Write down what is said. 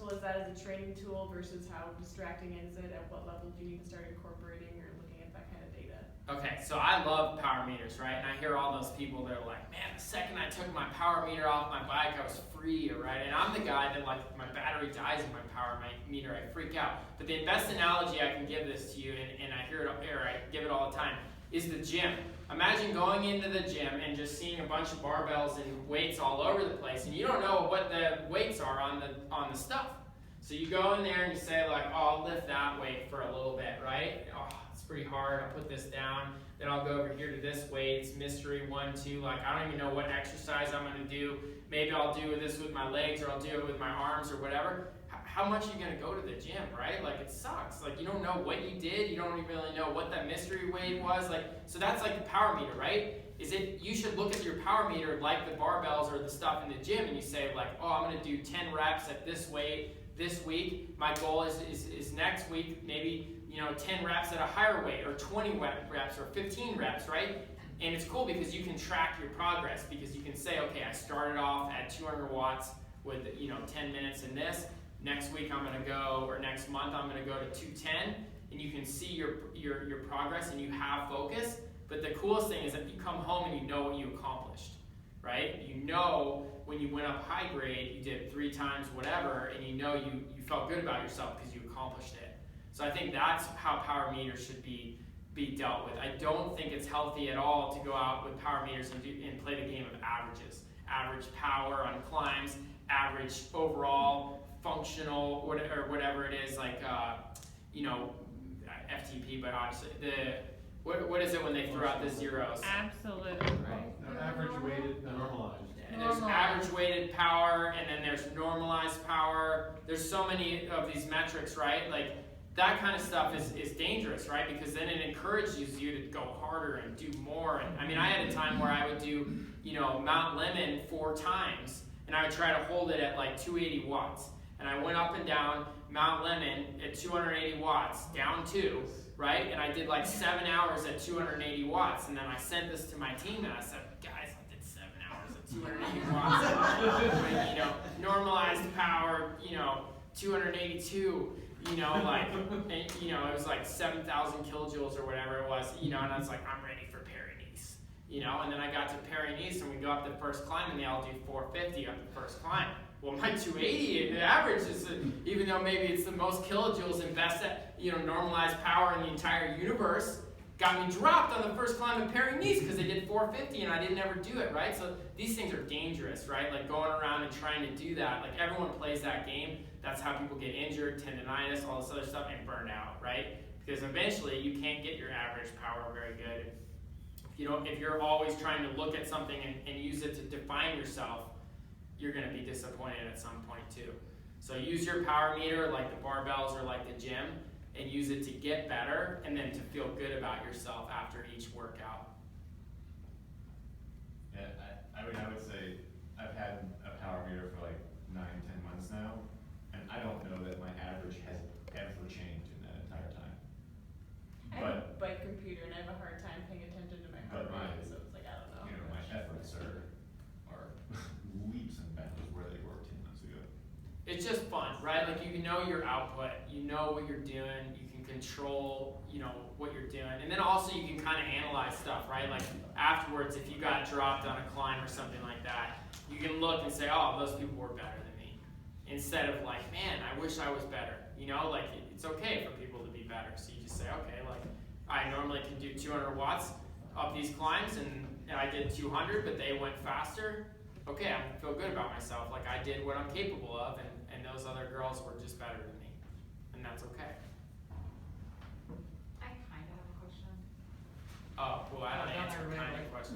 useful is that as a training tool versus how distracting is it? At what level do you need to start incorporating or looking at that kind of data? Okay, so I love power meters, right? And I hear all those people that are like, man, the second I took my power meter off my bike, I was free, right? And I'm the guy that, like, if my battery dies in my power meter, I freak out. But the best analogy I can give this to you, and I hear it, or I give it all the time, is the gym. Imagine going into the gym and just seeing a bunch of barbells and weights all over the place, and you don't know what the weights are on the stuff. So you go in there and you say, like, oh, I'll lift that weight for a little bit, right? Oh, it's pretty hard. I'll put this down. Then I'll go over here to this weight. It's mystery 1, 2. Like, I don't even know what exercise I'm going to do. Maybe I'll do this with my legs, or I'll do it with my arms, or whatever. How much are you going to go to the gym, right? Like, it sucks. Like, you don't know what you did. You don't even really know what that mystery weight was. Like, so that's like the power meter, right? You should look at your power meter like the barbells or the stuff in the gym, and you say, like, oh, I'm going to do 10 reps at this weight this week. My goal is next week, maybe, 10 reps at a higher weight, or 20 reps, or 15 reps, right? And it's cool because you can track your progress, because you can say, okay, I started off at 200 watts with 10 minutes in this. Next week I'm going to go, or next month I'm going to go to 210, and you can see your progress and you have focus. But the coolest thing is that you come home and you know what you accomplished, right? You know when you went up high grade, you did 3 times whatever, and you know you felt good about yourself because you accomplished it. So I think that's how power meters should be dealt with. I don't think it's healthy at all to go out with power meters and play the game of averages. Average power on climbs, average overall functional, or whatever it is, like, FTP, but obviously, what is it when they throw out the zeros? Absolute, right? Average weighted, normalized. And there's average weighted power, and then there's normalized power. There's so many of these metrics, right? Like, that kind of stuff is dangerous, right? Because then it encourages you to go harder and do more. And I mean, I had a time where I would do, Mount Lemmon 4 times, and I would try to hold it at like 280 watts. And I went up and down Mount Lemmon at 280 watts, down 2, right? And I did like 7 hours at 280 watts. And then I sent this to my team, and I said, guys, I did 7 hours at 280 watts. Normalized power, 282. And, it was like 7,000 kilojoules or whatever it was, and I was like, I'm ready for Paris-Nice, and then I got to Paris-Nice, and we go up the first climb, and they all do 450 up the first climb. Well, my 280, the average is, even though maybe it's the most kilojoules and best at, normalized power in the entire universe, got me dropped on the first climb of Paris-Nice because they did 450 and I didn't ever do it, right? So these things are dangerous, right? Like going around and trying to do that. Like everyone plays that game. That's how people get injured, tendonitis, all this other stuff, and burn out, right? Because eventually you can't get your average power very good. If you're always trying to look at something and use it to define yourself, you're going to be disappointed at some point too. So use your power meter like the barbells or like the gym, and use it to get better and then to feel good about yourself after each workout. Yeah, I would say I've had a power meter for like 9-10 months now, and I don't know that my average has ever changed in that entire time. I have a bike computer, and I have a hard time paying attention to my heart rate, so it's like, I don't know. My efforts are leaps and bounds where they were 10 months ago. It's just fun, right? Like you know your output, you know what you're doing, you can control, what you're doing. And then also you can kind of analyze stuff, right? Like afterwards, if you got dropped on a climb or something like that, you can look and say, oh, those people were better than me. Instead of like, man, I wish I was better. Like it's okay for people to be better. So you just say, okay, like I normally can do 200 watts up these climbs, and I did 200, but they went faster. Okay, I feel good about myself. Like I did what I'm capable of, and those other girls were just better than me, and that's okay. I kind of have a question. Oh, well, I don't answer really kind like- of question.